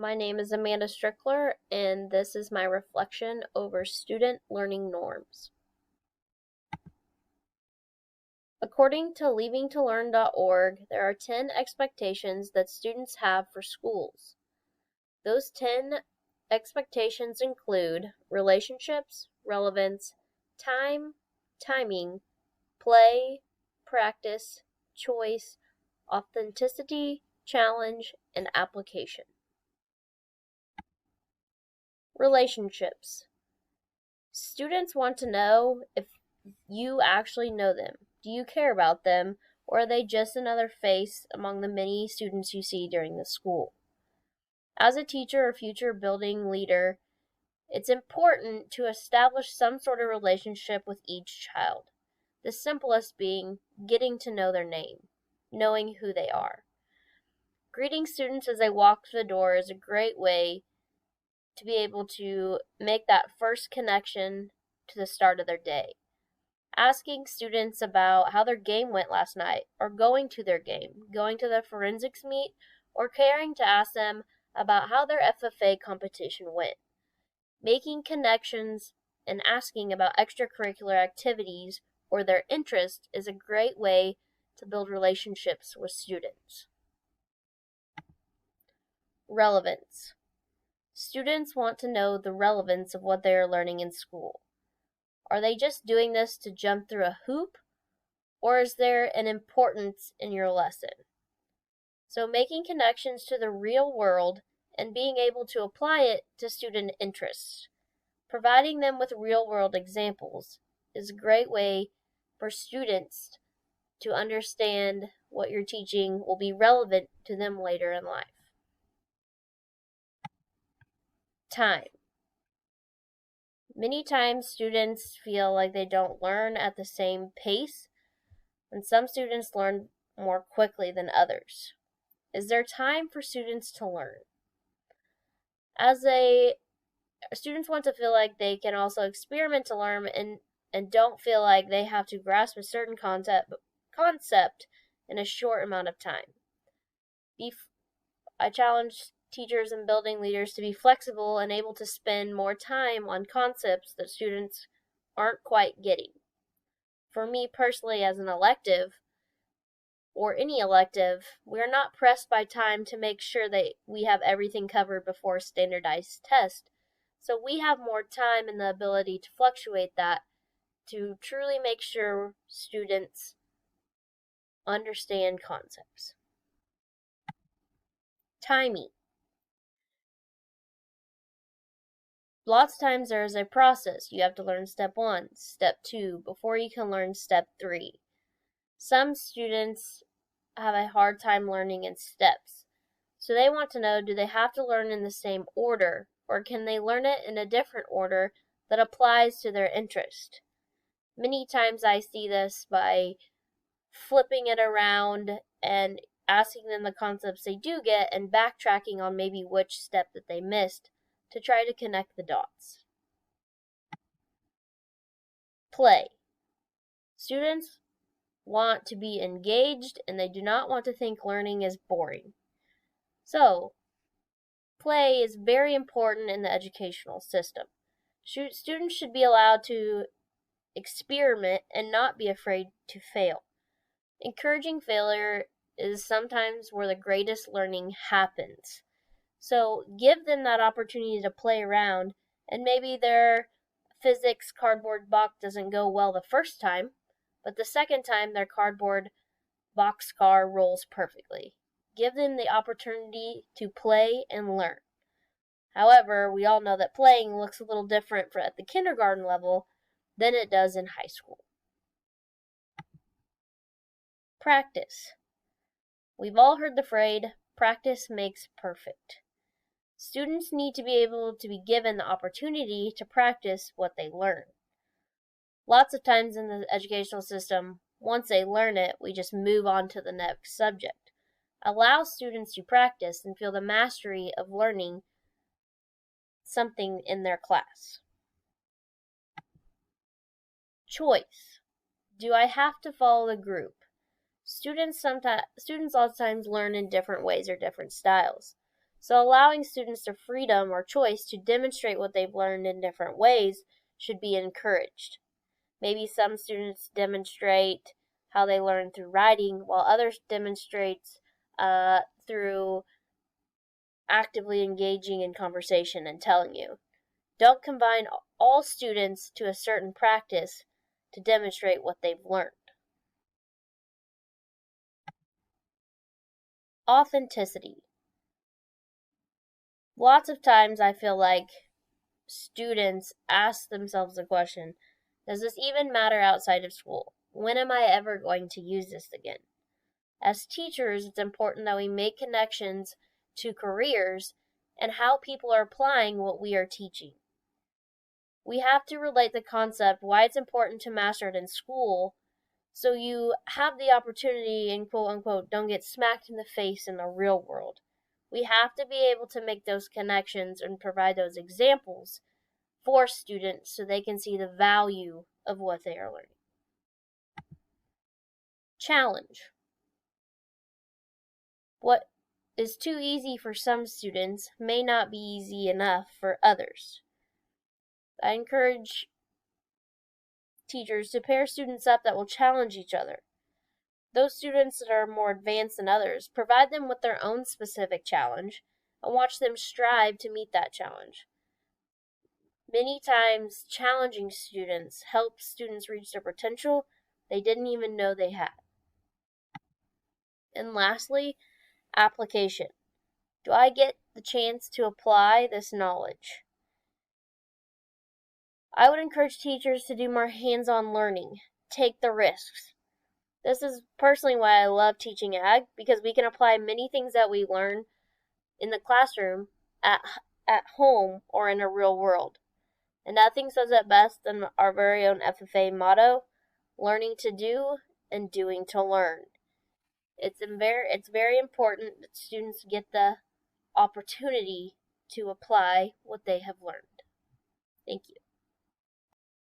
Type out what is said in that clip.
My name is Amanda Strickler, and this is my reflection over student learning norms. According to leavingtolearn.org, there are 10 expectations that students have for schools. Those 10 expectations include relationships, relevance, time, timing, play, practice, choice, authenticity, challenge, and application. Relationships. Students want to know if you actually know them. Do you care about them, or are they just another face among the many students you see during the school? As a teacher or future building leader, it's important to establish some sort of relationship with each child. The simplest being getting to know their name, knowing who they are. Greeting students as they walk through the door is a great way to be able to make that first connection to the start of their day. Asking students about how their game went last night, or going to their game, going to the forensics meet, or caring to ask them about how their FFA competition went. Making connections and asking about extracurricular activities or their interest is a great way to build relationships with students. Relevance. Students want to know the relevance of what they are learning in school. Are they just doing this to jump through a hoop, or is there an importance in your lesson? So making connections to the real world and being able to apply it to student interests. Providing them with real-world examples is a great way for students to understand what you're teaching will be relevant to them later in life. Time. Many times students feel like they don't learn at the same pace, and some students learn more quickly than others. Is there time for students to learn? Students want to feel like they can also experiment to learn and don't feel like they have to grasp a certain concept in a short amount of time. I challenge teachers and building leaders to be flexible and able to spend more time on concepts that students aren't quite getting. For me personally, as an elective, or any elective, we are not pressed by time to make sure that we have everything covered before a standardized test. So we have more time and the ability to fluctuate that to truly make sure students understand concepts. Timing. Lots of times there is a process. You have to learn step 1, step 2, before you can learn step 3. Some students have a hard time learning in steps. So they want to know, do they have to learn in the same order, or can they learn it in a different order that applies to their interest? Many times I see this by flipping it around and asking them the concepts they do get and backtracking on maybe which step that they missed to try to connect the dots. Play. Students want to be engaged and they do not want to think learning is boring. So, play is very important in the educational system. Students should be allowed to experiment and not be afraid to fail. Encouraging failure is sometimes where the greatest learning happens. So give them that opportunity to play around, and maybe their physics cardboard box doesn't go well the first time, but the second time their cardboard boxcar rolls perfectly. Give them the opportunity to play and learn. However, we all know that playing looks a little different at the kindergarten level than it does in high school. Practice. We've all heard the phrase, practice makes perfect. Students need to be able to be given the opportunity to practice what they learn. Lots of times in the educational system, once they learn it, we just move on to the next subject. Allow students to practice and feel the mastery of learning something in their class. Choice. Do I have to follow the group? Students lots of times learn in different ways or different styles. So allowing students the freedom or choice to demonstrate what they've learned in different ways should be encouraged. Maybe some students demonstrate how they learn through writing, while others demonstrate through actively engaging in conversation and telling you. Don't combine all students to a certain practice to demonstrate what they've learned. Authenticity. Lots of times I feel like students ask themselves the question, does this even matter outside of school? When am I ever going to use this again? As teachers, it's important that we make connections to careers and how people are applying what we are teaching. We have to relate the concept, why it's important to master it in school, so you have the opportunity and quote unquote don't get smacked in the face in the real world. We have to be able to make those connections and provide those examples for students so they can see the value of what they are learning. Challenge. What is too easy for some students may not be easy enough for others. I encourage teachers to pair students up that will challenge each other. Those students that are more advanced than others, provide them with their own specific challenge and watch them strive to meet that challenge. Many times, challenging students help students reach their potential they didn't even know they had. And lastly, application. Do I get the chance to apply this knowledge? I would encourage teachers to do more hands-on learning, take the risks. This is personally why I love teaching ag, because we can apply many things that we learn in the classroom at home or in a real world. And nothing says it best than our very own FFA motto, learning to do and doing to learn. It's very important that students get the opportunity to apply what they have learned. Thank you.